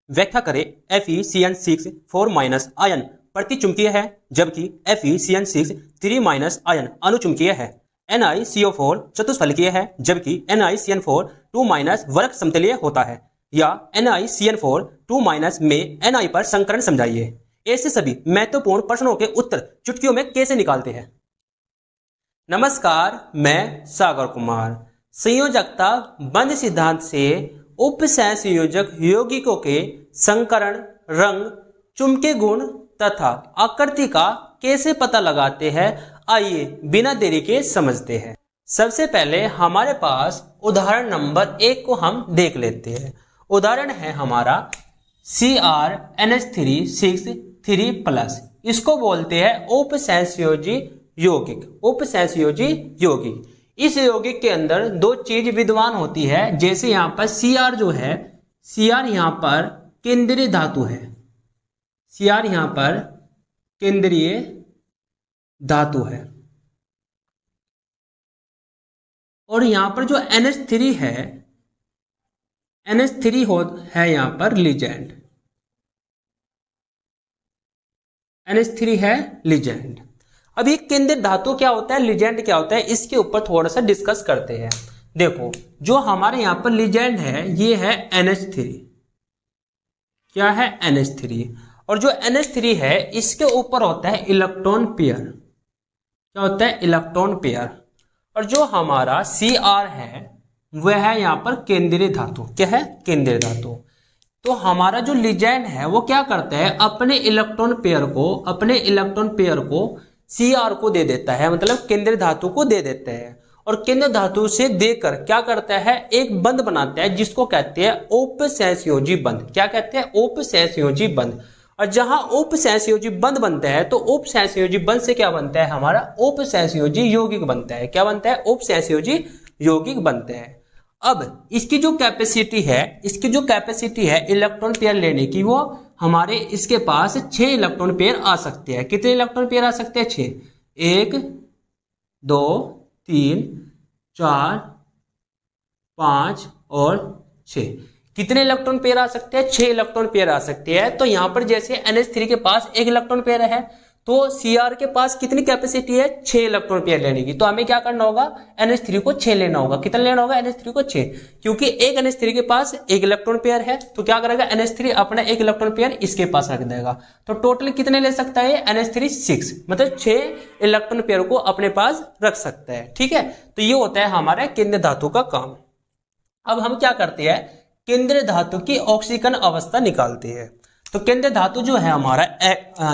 व्याख्या करें FeCN6 4 minus ion प्रतिचुंबकीय है जबकि FeCN6 3 माइनस आयन अनुचुंबकीय है। NiCO4 चतुष्फलकीय है जबकि NiCN4 2 माइनस वर्ग समतलीय होता है। या NiCN4 2 माइनस में Ni पर संकरण समझाइए। ऐसे सभी महत्वपूर्ण प्रश्नों के उत्तर चुटकियों में कैसे निकालते हैं। नमस्कार, मैं सागर कुमार। संयोजकता बंध सिद्धांत से उपसहसंयोजक यौगिकों के संकरण, रंग, चुंबकीय गुण तथा आकृति का कैसे पता लगाते हैं, आइए बिना देरी के समझते हैं। सबसे पहले हमारे पास उदाहरण नंबर 1 को हम देख लेते हैं। उदाहरण है हमारा CrNH3 इसको बोलते हैं उपसहसंयोजी यौगिक। उपसहसंयोजी यौगिक, इस यौगिक के अंदर दो चीज विद्यमान होती है। जैसे यहाँ पर Cr जो है, Cr यहाँ पर केंद्रीय धातु है। Cr यहाँ पर केंद्रीय धातु है और यहाँ पर जो NH3 है, NH3 है यहाँ पर लिगैंड। NH3 है लिगैंड। अब ये केंद्रीय धातु क्या होता है, लिगैंड क्या होता है, इसके ऊपर थोड़ा सा डिस्कस करते हैं। देखो, जो हमारे यहाँ पर लिगैंड है ये है NH3। क्या है? NH3। और जो NH3 है इसके ऊपर होता है इलेक्ट्रॉन पेयर। क्या होता है? Electron pair. और जो हमारा Cr है वह है यहाँ पर केंद्रीय धातु। क्या है? केंद्रीय धातु। तो हमारा जो लिगैंड है वो क्या करता है, अपने इलेक्ट्रॉन पेयर को Cr को दे देता है, मतलब केंद्रीय धातु को दे देता है। और केंद्रीय धातु से देकर क्या करता है, एक बंध बनाता है जिसको कहते हैं उपसहसंयोजी बंध। क्या कहते हैं? उपसहसंयोजी बंध। और जहां उपसहसंयोजी बंध बनता है तो उपसहसंयोजी बंध से क्या बनता है, हमारा उपसहसंयोजी यौगिक बनता है। क्या बनता है? उपसहसंयोजी यौगिक बनते हैं। अब इसकी जो कैपेसिटी है इलेक्ट्रॉन पेयर लेने की, वो हमारे इसके पास 6 इलेक्ट्रॉन पेयर आ सकते हैं। कितने इलेक्ट्रॉन पेयर आ सकते हैं? 6। 1 2 3 4 5 और 6। कितने इलेक्ट्रॉन पेयर आ सकते हैं? 6 इलेक्ट्रॉन पेयर आ सकते हैं। तो यहां पर जैसे NH3 के पास 1 इलेक्ट्रॉन पेयर है तो Cr के पास कितनी कैपेसिटी है? 6 इलेक्ट्रॉन पेयर लेने की। तो हमें क्या करना होगा, NH3 को 6 लेना होगा। कितना लेना होगा? NH3 को 6। क्योंकि एक NH3 के पास 1 इलेक्ट्रॉन पेयर है तो क्या करेगा, NH3 अपना 1 इलेक्ट्रॉन पेयर इसके पास रख देगा। तो टोटल कितने ले सकता है NH3? 6, मतलब 6 इलेक्ट्रॉन पेयर को अपने पास रख सकता है। ठीक है, तो ये होता है हमारा केंद्रीय धातु का काम। अब हम क्या करते हैं, केंद्रीय धातु की ऑक्सीकरण अवस्था निकालते हैं। तो केंद्रीय धातु जो है हमारा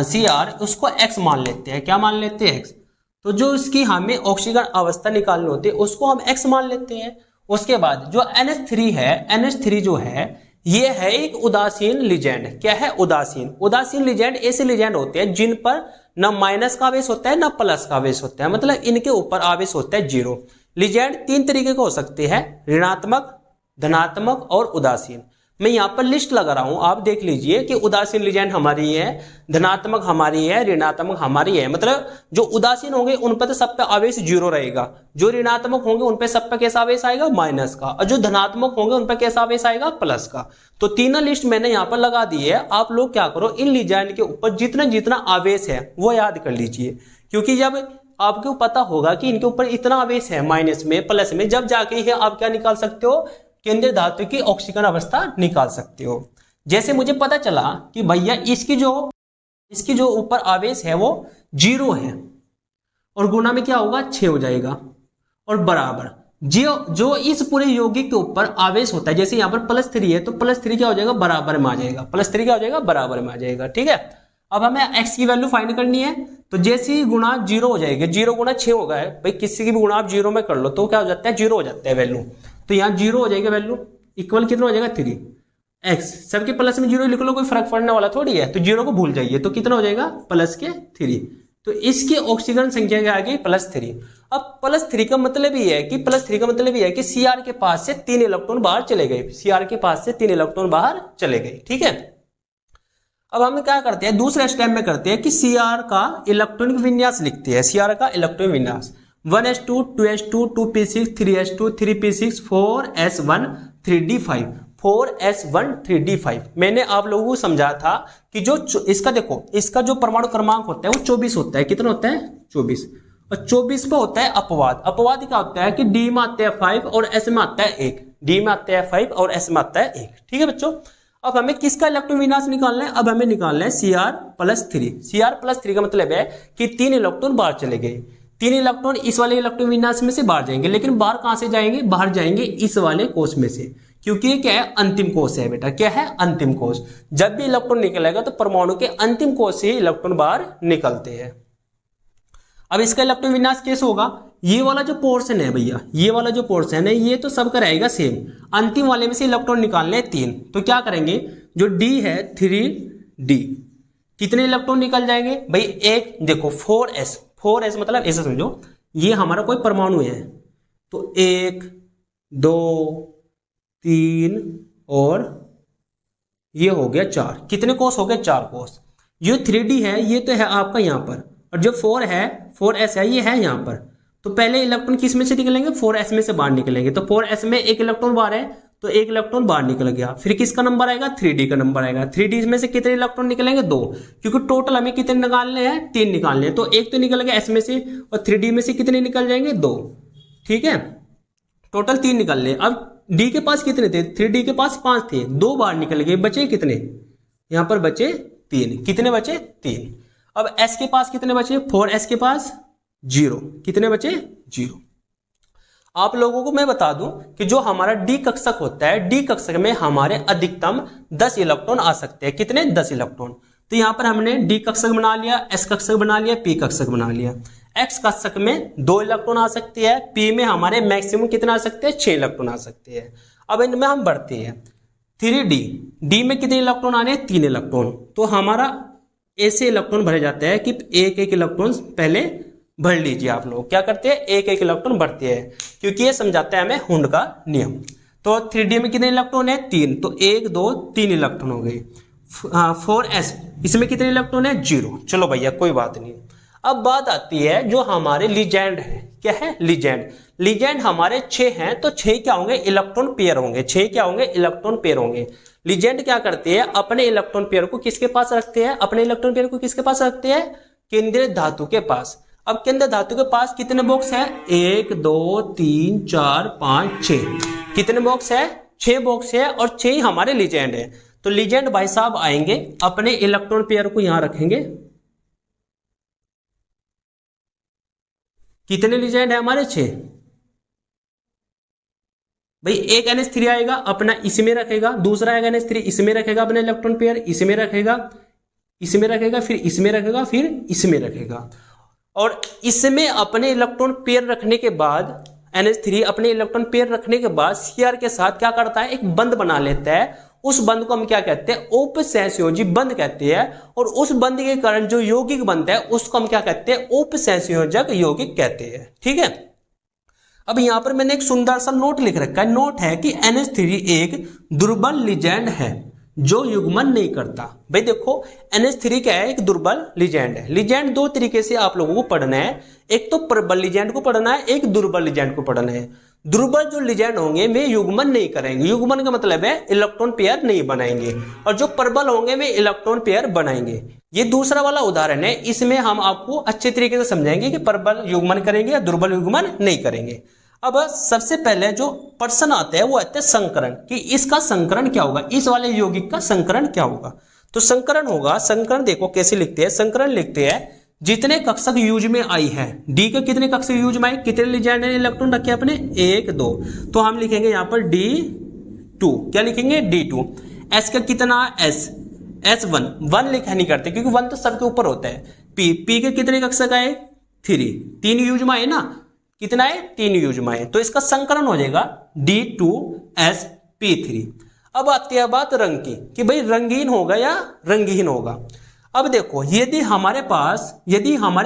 Cr, उसको X मान लेते हैं। क्या मान लेते हैं? X। तो जो इसकी हमें ऑक्सीकरण अवस्था निकालनी होती है उसको हम X मान लेते हैं। उसके बाद जो NH3 है, NH3 जो है ये है एक उदासीन लिगैंड। क्या है? उदासीन लिगैंड ऐसे लिगैंड होते हैं जिन पर न माइनस का आवेश होता है न प्लस का आवेश होता है, मतलब इनके ऊपर आवेश होता है 0। लिगैंड 3 तरीके के हो सकते हैं, ऋणात्मक, धनात्मक और उदासीन। मैं यहाँ पर लिस्ट लगा रहा हूं, आप देख लीजिए कि उदासीन लिगैंड हमारी है, धनात्मक हमारी है, ऋणात्मक हमारी है। मतलब जो उदासीन होंगे उन पर तो सब पे आवेश 0 रहेगा, जो ऋणात्मक होंगे उन पे सब पे कैसा आवेश आएगा, माइनस का, और जो धनात्मक होंगे उन पे कैसा आवेश आएगा, प्लस का। तो तीनों लिस्ट मैंने यहाँ पर लगा दी है। आप लोग क्या करो, इन लिगैंड के ऊपर जितना जितना आवेश है वो याद कर लीजिए, क्योंकि जब आपको पता होगा कि इनके ऊपर इतना आवेश है माइनस में प्लस में, जब जाके ही आप क्या निकाल सकते हो, केंद्रीय धातु की ऑक्सीकरण अवस्था निकाल सकते हो। जैसे मुझे पता चला कि भैया इसकी जो ऊपर आवेश है वो 0 है और गुना में क्या होगा, 6 हो जाएगा, और बराबर जो इस पूरे यौगिक के ऊपर आवेश होता है, जैसे यहाँ पर +3 है तो +3 क्या हो जाएगा, बराबर में आ जाएगा। +3 क्या हो जाएगा, बराबर में आ जाएगा। ठीक है, अब हमें x की वैल्यू फाइंड करनी है। तो जैसे ही गुणा 0 हो जाएगा, 0 गुणा 6 होगा है भाई, किसी की भी गुणा आप 0 में कर लो तो क्या हो जाता है, 0 हो जाता है वैल्यू। तो यहाँ 0 हो जाएगा वैल्यू, इक्वल कितना हो जाएगा, 3x। सबके प्लस में 0 लिख लो, कोई फर्क पड़ने वाला थोड़ी है, तो 0 को भूल जाइए। तो कितना हो जाएगा, +3। तो इसकी ऑक्सीकरण संख्या आ गई +3। अब +3 का मतलब ये है कि Cr के पास से 3 इलेक्ट्रॉन बाहर चले गए। Cr के पास से 3 इलेक्ट्रॉन बाहर चले गए। ठीक है, अब हम क्या करते हैं, दूसरे स्टेप में करते हैं कि Cr का इलेक्ट्रॉनिक विन्यास लिखते हैं। Cr का इलेक्ट्रॉनिक विन्यास 1s2 2s2 2p6 3s2 3p6 4s1 3d5 4s1 3d5। मैंने आप लोगों को समझाया था कि जो इसका देखो, इसका जो परमाणु क्रमांक होता है वो 24 होता है। कितना होता है? 24। और 24 पे होता है अपवाद। अपवाद क्या होता है कि डी में आता है 5 और एस में आता है 1। डी में आता है 5 और एस में आता है 1। ठीक है बच्चों, अब हमें किसका इलेक्ट्रॉन विन्यास निकालना है? अब हमें निकालना है Cr+3। Cr+3 का मतलब है कि 3 इलेक्ट्रॉन बाहर चले गए। 3 इलेक्ट्रॉन इस वाले इलेक्ट्रॉन विन्यास में से बाहर जाएंगे, लेकिन बाहर कहां से जाएंगे? बाहर जाएंगे इस वाले कोष में से, क्योंकि ये क्या है? अंतिम कोष है बेटा। क्या है? अंतिम कोष। जब भी इलेक्ट्रॉन निकलेगा तो परमाणु के अंतिम कोष से इलेक्ट्रॉन बाहर निकलते हैं। अब इसका इलेक्ट्रॉन विन्यास कैसे होगा? ये वाला जो पोर्शन है भैया, ये वाला जो पोर्शन है ये तो सबका रहेगा सेम। अंतिम वाले में से इलेक्ट्रॉन निकालने 3, तो क्या करेंगे? जो D है 3D, कितने इलेक्ट्रॉन निकल जाएंगे भाई? एक देखो 4s मतलब ऐसा समझो, ये हमारा कोई परमाणु है, तो 1 2 3 और ये हो गया 4। कितने कोष हो गए? 4 कोष। ये 3D है ये तो है आपका यहाँ पर, और जो 4s है ये है यहाँ पर। तो पहले इलेक्ट्रॉन किस में से निकलेंगे? 4s में से बाहर निकलेंगे। तो 4s में एक इलेक्ट्रॉन बाहर है, तो एक इलेक्ट्रॉन बाहर निकल गया। फिर किसका नंबर आएगा? 3D का नंबर आएगा। 3D में से कितने इलेक्ट्रॉन निकलेंगे? 2, क्योंकि टोटल हमें कितने निकालने हैं? 3 निकालने हैं। तो एक तो निकल गया s में से, और 3D में से कितने निकल जाएंगे? 2। ठीक है, टोटल 3 निकलने। अब D के पास कितने थे? 3D के पास 5 थे, 2 बाहर निकल गए, बचे कितने? यहाँ पर बचे 3। कितने बचे? 3। अब s के पास कितने बचे? 4s के पास 0। कितने बचे? 0। आप लोगों को मैं बता दूं कि जो हमारा डी कक्षक होता है, डी कक्षक में हमारे अधिकतम 10 इलेक्ट्रॉन आ सकते हैं। कितने? 10 इलेक्ट्रॉन। तो यहां पर हमने डी कक्षक बना लिया, एस कक्षक बना लिया, पी कक्षक बना लिया। एक्स कक्षक में 2 इलेक्ट्रॉन आ सकते हैं, पी में हमारे मैक्सिमम कितना आ सकते हैं? 6 इलेक्ट्रॉन आ सकते हैं। अब इनमें हम बढ़ते हैं। 3D, डी में कितने इलेक्ट्रॉन आने हैं? 3 इलेक्ट्रॉन। तो हमारा ऐसे इलेक्ट्रॉन भरे जाते हैं कि एक एक इलेक्ट्रॉन पहले भर लीजिए। आप लोग क्या करते हैं? एक एक इलेक्ट्रॉन भरते हैं, क्योंकि ये समझाता है हमें हुंड का नियम। तो 3D में कितने इलेक्ट्रॉन है? 3। तो 1 2 3 इलेक्ट्रॉन हो गए। 4s इसमें कितने इलेक्ट्रॉन है? 0। चलो भैया कोई बात नहीं। अब बात आती है जो हमारे लीजेंड है। क्या है? लीजेंड। लीजेंड हमारे 6 हैं, तो 6 क्या होंगे? इलेक्ट्रॉन पेयर होंगे। 6 क्या होंगे? इलेक्ट्रॉन पेयर होंगे। लीजेंड क्या करते हैं? अपने इलेक्ट्रॉन पेयर को किसके पास रखते हैं? अपने इलेक्ट्रॉन पेयर को किसके पास रखते हैं? केंद्रीय धातु के पास। अब केंद्रीय धातु के पास कितने बॉक्स है? 1 2 3 4 5 6। कितने बॉक्स है? 6 बॉक्स है, और 6 हमारे लीजेंड है। तो लीजेंड भाई साहब आएंगे, अपने इलेक्ट्रॉन पेयर को यहां रखेंगे। कितने लीजेंड है हमारे? 6। भाई एक NH3 आएगा, अपना इसमें रखेगा, दूसरा आएगा NH3 इसमें रखेगा अपना इलेक्ट्रॉन पेयर, इसमें रखेगा, इसमें रखेगा, फिर इसमें रखेगा, फिर इसमें रखेगा। और इसमें अपने इलेक्ट्रॉन पेयर रखने के बाद NH3 अपने इलेक्ट्रॉन पेयर रखने के बाद Cr के साथ क्या करता है? एक बंध बना लेता है। उस बंध को हम क्या कहते हैं? उपसंयोजी बंध कहते हैं। और उस बंध के कारण जो यौगिक बनता है उसको हम क्या कहते हैं? उपसंयोजक यौगिक कहते हैं। ठीक है, अब यहां पर मैंने एक सुंदर सा नोट लिख रखा है। नोट है कि NH3 एक दुर्बल लिगैंड है जो युग्मन नहीं करता। भाई देखो NH3 क्या है? एक दुर्बल लिगैंड है। लिगैंड 2 तरीके से आप लोगों को पढ़ना है। एक तो प्रबल लिगैंड को पढ़ना है, एक दुर्बल लिगैंड को पढ़ना है। दुर्बल जो लिगैंड होंगे वे युग्मन नहीं करेंगे। युग्मन का मतलब है इलेक्ट्रॉन पेयर नहीं बनाएंगे, और जो प्रबल होंगे वे इलेक्ट्रॉन पेयर बनाएंगे। ये दूसरा वाला उदाहरण है, इसमें हम आपको अच्छे तरीके से समझाएंगे कि प्रबल युग्मन करेंगे या दुर्बल युग्मन नहीं करेंगे। अब सबसे पहले जो प्रश्न आता है वो आता है संकरण, कि इसका संकरण क्या होगा? इस वाले यौगिक का संकरण क्या होगा? तो संकरण होगा, संकरण देखो कैसे लिखते हैं। संकरण लिखते हैं जितने कक्षक यूज में आई है। डी के कितने कक्षक यूज में आए? कितने लिगैंड इलेक्ट्रॉन रखे अपने? 1 2। तो हम लिखेंगे यहाँ पर D2। क्या लिखेंगे? D2। एस का कितना? S1 1 लिखा नहीं करते, क्योंकि 1 तो सबके ऊपर होता है। पी के कितने कक्षक आए? 3 यूज में आए ना। कितना है? 3 यूज में आए। तो इसका संकरण हो जाएगा D2sp3। अब आती है बात रंग की, कि भाई रंगीन होगा या रंगहीन होगा। अब देखो यदि हमारे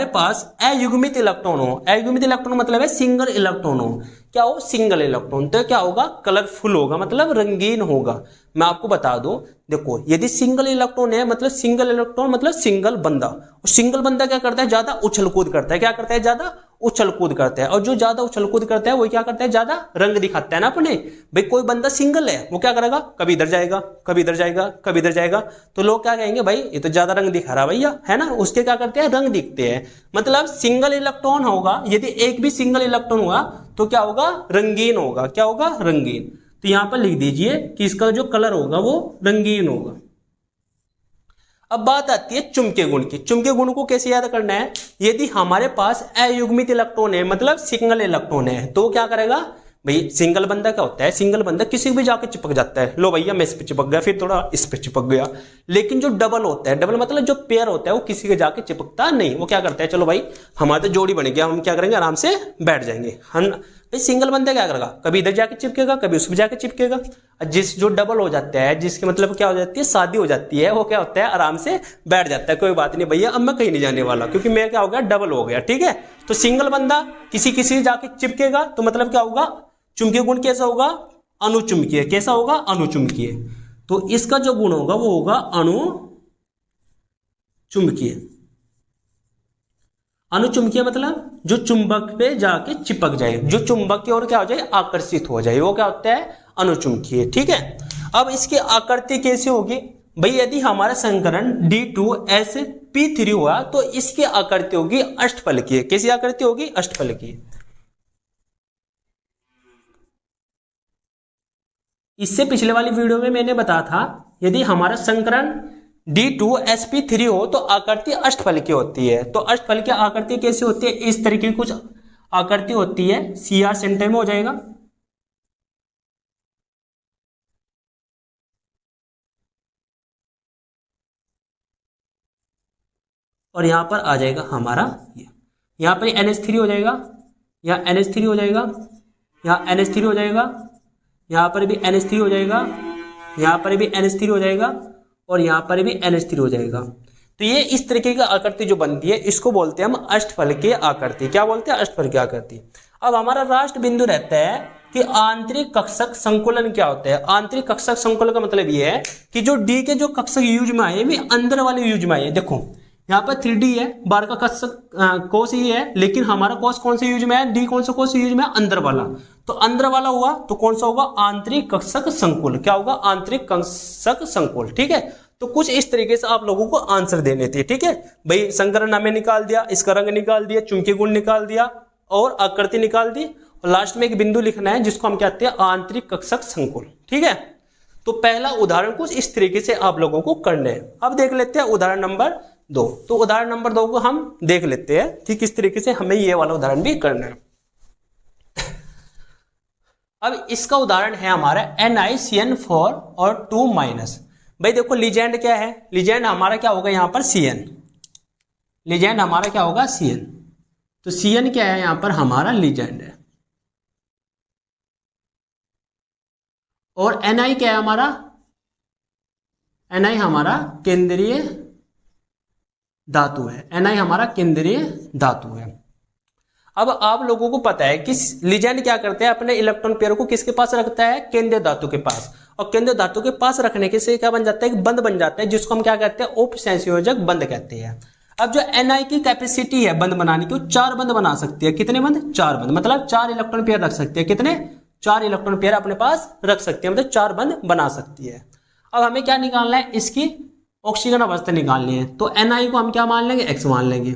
पास अयुग्मित इलेक्ट्रॉन हो, अयुग्मित इलेक्ट्रॉन मतलब है सिंगल इलेक्ट्रॉन हो। क्या हो, सिंगल इलेक्ट्रॉन, तो क्या होगा, कलरफुल होगा, मतलब रंगीन होगा। मैं आपको बता दूं, देखो यदि सिंगल इलेक्ट्रॉन है मतलब सिंगल इलेक्ट्रॉन मतलब सिंगल बंदा, और सिंगल बंदा क्या करता है, ज्यादा उछल कूद करता है, क्या करता है, ज्यादा उछल कूद करता है, और जो ज्यादा उछल कूद करता है वो क्या करता है, ज्यादा रंग दिखाता है ना अपने। भाई कोई बंदा सिंगल है वो क्या करेगा, कभी इधर जाएगा, कभी इधर जाएगा, कभी इधर जाएगा, तो लोग क्या कहेंगे, भाई ये तो ज्यादा रंग दिखा रहा भैया, है ना, उसके क्या करते हैं, रंग दिखते हैं। मतलब सिंगल इलेक्ट्रॉन होगा, यदि एक भी सिंगल इलेक्ट्रॉन हुआ तो क्या होगा, रंगीन होगा, क्या होगा, रंगीन। तो यहां पर लिख दीजिए कि इसका जो कलर होगा वो रंगीन होगा। अब बात आती है चुंबकीय गुण की। चुंबकीय गुण को कैसे याद करना है, यदि हमारे पास अयुग्मित इलेक्ट्रॉन है मतलब सिंगल इलेक्ट्रॉन है तो क्या करेगा, भाई सिंगल बंदा क्या होता है, सिंगल बंदा किसी भी जाके चिपक जाता है, लो भैया मैं इस पे चिपक गया, फिर थोड़ा इस पे चिपक गया। लेकिन जो डबल होता है, डबल मतलब जो पेयर होता है, वो किसी के जाके चिपकता नहीं, वो क्या करता है, चलो भाई हमारा तो जोड़ी बन गया, हम क्या करेंगे, आराम से बैठ जाएंगे हम। भाई सिंगल बंदा क्या करेगा, कभी इधर जाके चिपकेगा, कभी उसमें जाके चिपकेगा। जिस जो डबल हो जाता है, जिसके मतलब क्या हो जाती है, शादी हो जाती है, वो क्या होता है, आराम से बैठ जाता है, कोई बात नहीं भैया अब मैं कहीं नहीं जाने वाला, क्योंकि मैं क्या हो गया, डबल हो गया, ठीक है। तो सिंगल बंदा किसी किसी जाके चिपकेगा, तो मतलब क्या होगा, चुंबकीय गुण कैसा होगा, अणुचुंबकीय, कैसा होगा, अणुचुंबकीय। तो इसका जो गुण होगा वो होगा अणुचुंबकीय। अणुचुंबकीय मतलब जो चुंबक पे जाके चिपक जाए, जो चुंबक की ओर क्या हो जाए, आकर्षित हो जाए, वो क्या होता है, अणुचुंबकीय, ठीक है। अब इसकी आकृति कैसे होगी, भाई यदि हमारा संकरण D2sp3 हुआ तो इसकी आकृति होगी अष्टफलकीय। कैसी आकृति होगी, अष्टफलकीय। इससे पिछले वाली वीडियो में मैंने बताया था, यदि हमारा संकरण D2sp3 हो तो आकृति अष्टफलकीय होती है। तो अष्टफलकीय आकृति कैसे होती है, इस तरीके की कुछ आकृति होती है, CR सेंटर में हो जाएगा, और यहां पर आ जाएगा हमारा यहां पर NH3 हो जाएगा, यहाँ NH3 हो जाएगा, यहाँ NH3 हो जाएगा, यहाँ पर भी NH3 हो जाएगा, यहाँ पर भी NH3 हो जाएगा, और यहाँ पर भी NH3 हो जाएगा। तो ये इस तरीके की आकृति जो बनती है इसको बोलते हैं हम अष्टफलकीय आकृति। क्या बोलते हैं, अष्टफलकीय आकृति। अब हमारा राष्ट्र बिंदु रहता है कि आंतरिक कक्षक संकुलन क्या होता है। आंतरिक कक्षक संकुलन का मतलब ये है कि जो D के जो कक्षक युग्म है वे अंदर वाले युग्म है। देखो यहाँ पर 3D है, बाहर का कक्षक कोश ही है, लेकिन हमारा कोश कौन से युग्म है, D कौन सा कोश युग्म है, अंदर वाला। तो अंदर वाला हुआ तो कौन सा होगा, आंतरिक कक्षक संकुल। क्या होगा, आंतरिक कक्षक संकुल, ठीक है। तो कुछ इस तरीके से आप लोगों को आंसर देने थे, ठीक है भाई। संकरण हमें निकाल दिया, इसका रंग निकाल दिया, चुंबकीय गुण निकाल दिया, और आकृति निकाल दी, और लास्ट में एक बिंदु लिखना है जिसको हम कहते हैं आंतरिक कक्षक संकुल, ठीक है। तो पहला उदाहरण कुछ इस तरीके से आप लोगों को करना है। अब देख लेते हैं उदाहरण नंबर 2। तो उदाहरण नंबर 2 को हम देख लेते हैं कि किस तरीके से हमें ये वाला उदाहरण भी करना है। अब इसका उदाहरण है हमारा NiCN4 और 2-। भाई देखो लीजेंड क्या है, लीजेंड हमारा क्या होगा यहाँ पर Cn, लीजेंड हमारा क्या होगा Cn। तो Cn क्या है यहाँ पर हमारा लीजेंड है, और Ni क्या है हमारा, Ni हमारा केंद्रीय धातु है, Ni हमारा केंद्रीय धातु है। अब आप लोगों को पता है कि लीजेंड क्या करते हैं, अपने इलेक्ट्रॉन पेयर को किसके पास रखता है, केंद्रीय धातु के पास, और केंद्रीय धातु के पास रखने के से क्या बन जाता है, एक बंध बन जाता है, जिसको हम क्या कहते हैं, उपसंयोजक बंध कहते हैं। अब जो Ni की कैपेसिटी है बंध बनाने की, वो 4 बंध बना सकती है। कितने बंध, 4 बंध, मतलब 4 इलेक्ट्रॉन पेयर रख सकते हैं। कितने, 4 इलेक्ट्रॉन पेयर अपने पास रख सकते हैं, मतलब 4 बंध बना सकती है। अब हमें क्या निकालना है, इसकी ऑक्सीजन अवस्था निकालनी है। तो Ni को हम क्या मान लेंगे, x मान लेंगे।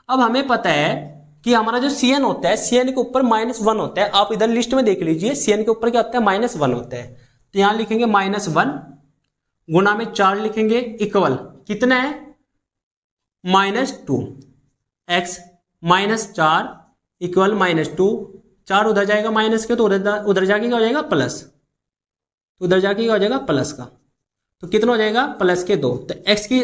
अब हमें पता है कि हमारा जो Cn होता है, Cn के ऊपर -1 होता है। आप इधर लिस्ट में देख लीजिए, Cn के ऊपर क्या होता है, -1 होता है। तो यहां लिखेंगे -1 गुना में 4 लिखेंगे, इक्वल कितना है, -2 x -4 इक्वल -2। 4 उधर जाएगा माइनस के, तो उधर जाके क्या हो जाएगा, प्लस, तो उधर जाके क्या हो जाएगा, प्लस का। तो कितना हो जाएगा, प्लस के 2। तो x की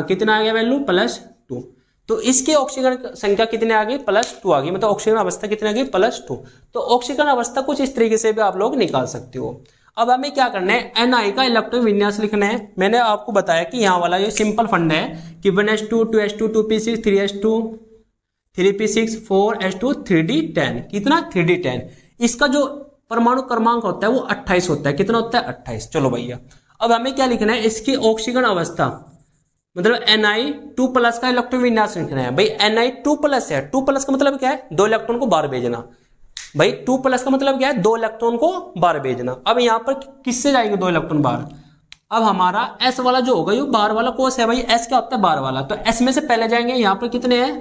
कितना आ गया वैल्यू, +2। तो इसके ऑक्सीजन संख्या कितने आ गई, +2 आ गई, मतलब ऑक्सीजन अवस्था कितने आ गई, +2। तो ऑक्सीजन अवस्था कुछ इस तरीके से भी आप लोग निकाल सकते हो। अब हमें क्या करना है, Ni का इलेक्ट्रॉन विन्यास लिखना है। मैंने आपको बताया कि यहाँ वाला ये सिंपल फंड है कि 1s2 2s2 2p6 3s2 3p6 4s2 3d10, कितना 3d10। इसका जो परमाणु क्रमांक होता है वो 28 होता है। कितना होता है? 28। चलो भैया, अब हमें क्या लिखना है, इसकी ऑक्सीजन अवस्था मतलब Na2+ का इलेक्ट्रॉन विन्यास लिखना है। भाई Na2+ है, 2+ का मतलब क्या है? 2 इलेक्ट्रॉन को बाहर भेजना। भाई 2+ का मतलब क्या है? 2 इलेक्ट्रॉन को बाहर भेजना। अब यहां पर किससे जाएंगे 2 इलेक्ट्रॉन बाहर? अब हमारा S वाला जो होगा ये बाहर वाला कोस है। भाई S क्या होता है? बाहर वाला। तो S में से पहले जाएंगे, यहां पर कितने हैं?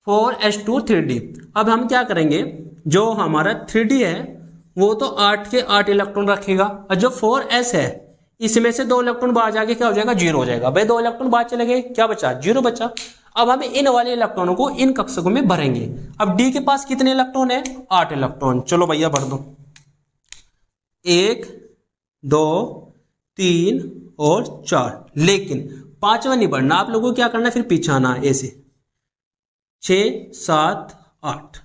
4s2 3d। अब हम क्या करेंगे, जो हमारा 3d है वो तो 8 के 8 इलेक्ट्रॉन रखेगा, और जो 4s है इसमें से 2 इलेक्ट्रॉन बाहर जाके क्या हो जाएगा? 0 हो जाएगा। भाई 2 इलेक्ट्रॉन बाहर चले गए, क्या बचा? 0 बचा। अब हम इन वाले इलेक्ट्रॉनों को इन कक्षकों में भरेंगे। अब D के पास कितने इलेक्ट्रॉन है? 8 इलेक्ट्रॉन। चलो भैया भर दो, 1 2 3 और 4। लेकिन 5वां नहीं भरना, आप लोगों को क्या करना है, फिर पीछे आना है ऐसे 6 7 8।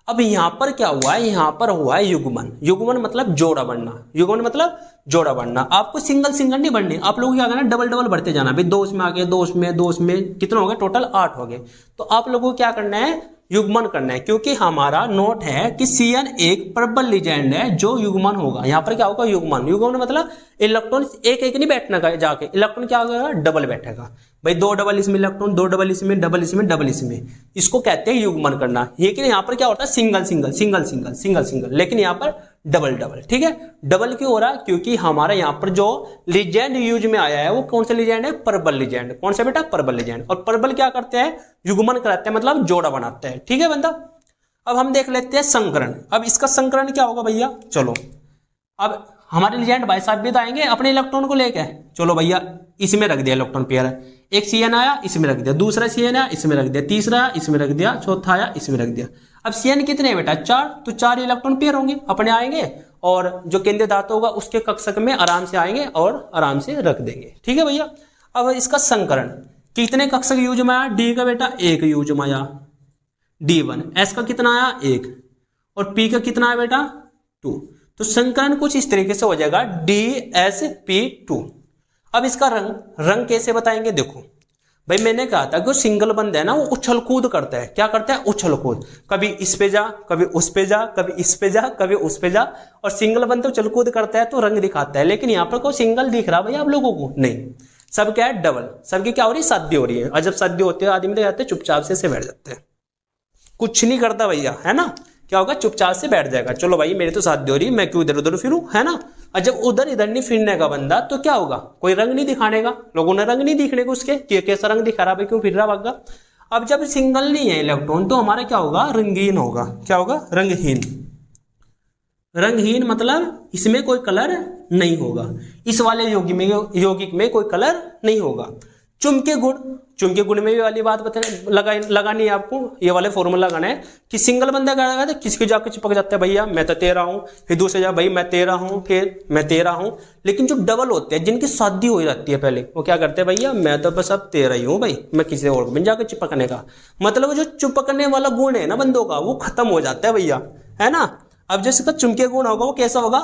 अब यहां पर क्या हुआ है? यहां पर हुआ है युग्मन। युग्मन मतलब जोड़ा बढ़ना। युग्मन मतलब जोड़ा बढ़ना। आपको सिंगल सिंगल नहीं बढ़ने, आप लोगों को क्या करना है? डबल डबल बढ़ते जाना। भाई 2 इसमें आ गए, 2 इसमें, 2 इसमें, कितना हो गया? टोटल 8 हो गए। तो आप लोगों को क्या करना है? युग्मन करना है, क्योंकि हमारा नोट है कि Cn एक प्रबल लिगैंड है जो युग्मन होगा। यहां पर क्या होगा? युग्मन। युग्मन मतलब इलेक्ट्रॉन एक एक नहीं बैठना का जाके, इलेक्ट्रॉन क्या होगा? डबल बैठेगा। भाई 2 डबल इसमें इलेक्ट्रॉन, 2 डबल इसमें, डबल इसमें, डबल इसमें, इसको कहते हैं युग्मन करना। लेकिन यहां पर क्या होता है? Single single single single single single, लेकिन यहां पर डबल डबल। ठीक है, डबल क्यों हो रहा है? क्योंकि हमारा यहां पर जो लिगैंड यूज में आया है वो कौन सा लिगैंड है? प्रबल लिगैंड। कौन सा बेटा? प्रबल लिगैंड। और प्रबल क्या करते हैं? युग्मन कराते हैं, मतलब जोड़ा बनाते हैं। ठीक है बंदा। अब हम देख लेते हैं संकरण। अब इसका संकरण क्या होगा भैया? चलो, अब हमारे लिगैंड भाई साहब भी तो आएंगे अपने इलेक्ट्रॉन को लेके। चलो भैया, इसमें रख दिया इलेक्ट्रॉन पेयर, एक Cn आया इसमें रख दिया, दूसरा Cn आया इसमें रख दिया, तीसरा आया इसमें रख दिया, चौथा आया इसमें रख दिया। अब Cn कितने हैं बेटा? 4। तो 4 इलेक्ट्रॉन पेयर होंगे अपने आएंगे, और जो केंद्रीय धातु होगा उसके कक्षक में आराम से आएंगे और आराम से रख देंगे। ठीक है भैया। अब इसका संकरण, कितने कक्षक यूज में आया? D का बेटा 1 यूज में आया, D1। S का कितना आया? 1। और P का कितना आया बेटा? 2। तो संकरण कुछ इस तरीके से हो जाएगा DsP2। अब इसका रंग कैसे बताएंगे? देखो भाई, मैंने कहा था कि सिंगल बंद है ना, वो उछल कूद करता है। क्या करता है? उछल कूद। कभी इस पे जा, कभी उस पे जा, कभी इस पे जा, कभी उस पे जा। और सिंगल बंद तो उछल कूद करता है तो रंग दिखाता है। लेकिन यहाँ पर कोई सिंगल दिख रहा भाई आप लोगों को? नहीं, सब क्या है? डबल। सबकी क्या हो रही है? शादी हो रही है। और जब शादी होती है आदमी तो जाते हैं चुपचाप से बैठ जाते हैं, कुछ नहीं करता भैया, है ना? क्या होगा? चुपचाप से बैठ जाएगा। चलो भाई मेरी तो शादी हो रही है, मैं क्यों इधर उधर फिरूं, है ना? और जब उधर इधर नहीं फिरने का बंदा तो क्या होगा? कोई रंग नहीं दिखाने का, लोगों ने रंग नहीं दिखने को उसके कि कैसा रंग दिखा रहा भाई, क्यों फिर रहा भागा। अब जब सिंगल नहीं है इलेक्ट्रॉन तो हमारा क्या होगा? रंगीन होगा। क्या होगा? रंगहीन। रंगहीन मतलब इसमें कोई कलर नहीं होगा। इस वाले यौगिक में कोई कलर नहीं होगा। चुंबकीय गुण, चुंबकीय गुण में भी वाली बात लगानी है आपको। ये वाले फॉर्मूला लगाना है कि सिंगल बंदा क्या किसके जाकर चिपक जाता है? भैया मैं तो 13 हूं, फिर दूसरे जा भाई मैं 13 हूं, फिर मैं 13 हूं। लेकिन जो डबल होते हैं, जिनकी शादी हो जाती है पहले, वो क्या करते हैं? भैया मैं तो बस अब 13 ही हूं भाई, मैं किसी और को जाकर चिपकने का। मतलब जो चिपकने वाला गुण है ना बंदों का, वो खत्म हो जाता है भैया, है ना? अब जो इसका चुंबकीय गुण होगा वो कैसा होगा?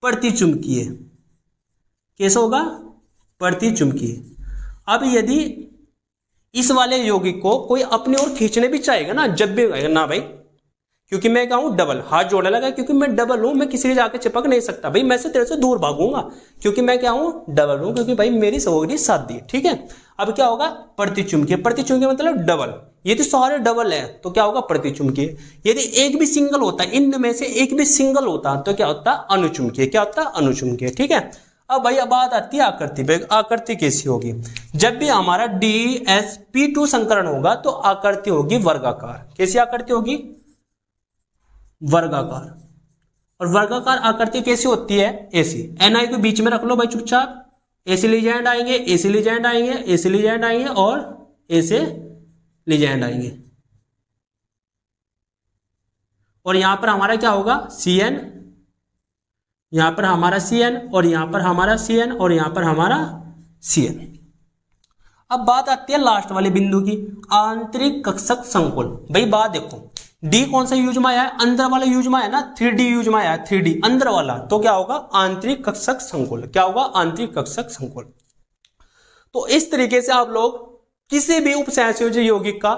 प्रतिचुंबकीय। कैसा होगा? प्रतिचुंबकीय। अब यदि इस वाले यौगिक को कोई अपनी ओर खींचने भी चाहेगा ना, जब भी ना भाई, क्योंकि मैं क्या हूं? डबल। हाथ जोड़ने लगा क्योंकि मैं डबल हूं, मैं किसी के जाके चिपक नहीं सकता भाई, मैं से तेरे से दूर भागूंगा क्योंकि मैं क्या हूं? डबल हूं, क्योंकि भाई मेरी सहोदरी शादी। ठीक है। अब क्या होगा? प्रतिचुंबकीय। प्रतिचुंबकीय मतलब डबल। यदि सारे डबल है तो क्या होगा? प्रतिचुंबकीय। यदि एक भी सिंगल होता, इन में से एक भी सिंगल होता तो क्या होता? अनुचुंबकीय। क्या होता? अनुचुंबकीय। ठीक है। अब भैया बात आती है आकृति पे। आकृति कैसी होगी? जब भी हमारा DsP2 संकरण होगा तो आकृति होगी वर्गाकार। कैसी आकृति होगी? वर्गाकार। और वर्गाकार आकृति कैसी होती है? ऐसी। Ni को बीच में रख लो भाई चुपचाप। ऐसे लिगैंड आएंगे, ऐसे लिगैंड आएंगे, ऐसे लिगैंड आएंगे और ऐसे लिगैंड आएंगे। और यहां पर हमारा क्या होगा? Cn। यहां पर हमारा Cn और यहां पर हमारा Cn और यहां पर हमारा Cn। अब बात आती है लास्ट वाले बिंदु की, आंतरिक कक्षक संकुल। भाई बात देखो, D कौन सा यूज में आया है? अंदर वाला यूज में आया ना, 3D यूज में आया है, 3D अंदर वाला। तो क्या होगा? आंतरिक कक्षक संकुल। क्या होगा? आंतरिक कक्षक संकुल। तो इस तरीके से आप लोग किसी भी उपसंयोजी यौगिक का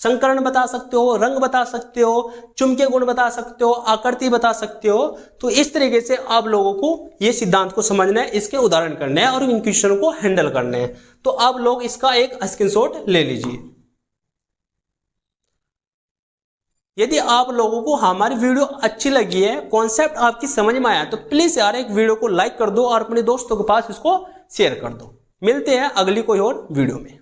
संकरण बता सकते हो, रंग बता सकते हो, चुंबकीय गुण बता सकते हो, आकृति बता सकते हो। तो इस तरीके से आप लोगों को ये सिद्धांत को समझना है, इसके उदाहरण करने हैं और इन क्वेश्चनों को हैंडल करने हैं। तो आप लोग इसका एक स्क्रीनशॉट ले लीजिए। यदि आप लोगों को हमारी वीडियो अच्छी लगी है, कॉन्सेप्ट आपकी समझ में आया, तो प्लीज यार एक वीडियो को लाइक कर दो और अपने दोस्तों के पास इसको शेयर कर दो। मिलते हैं अगली कोई और वीडियो में।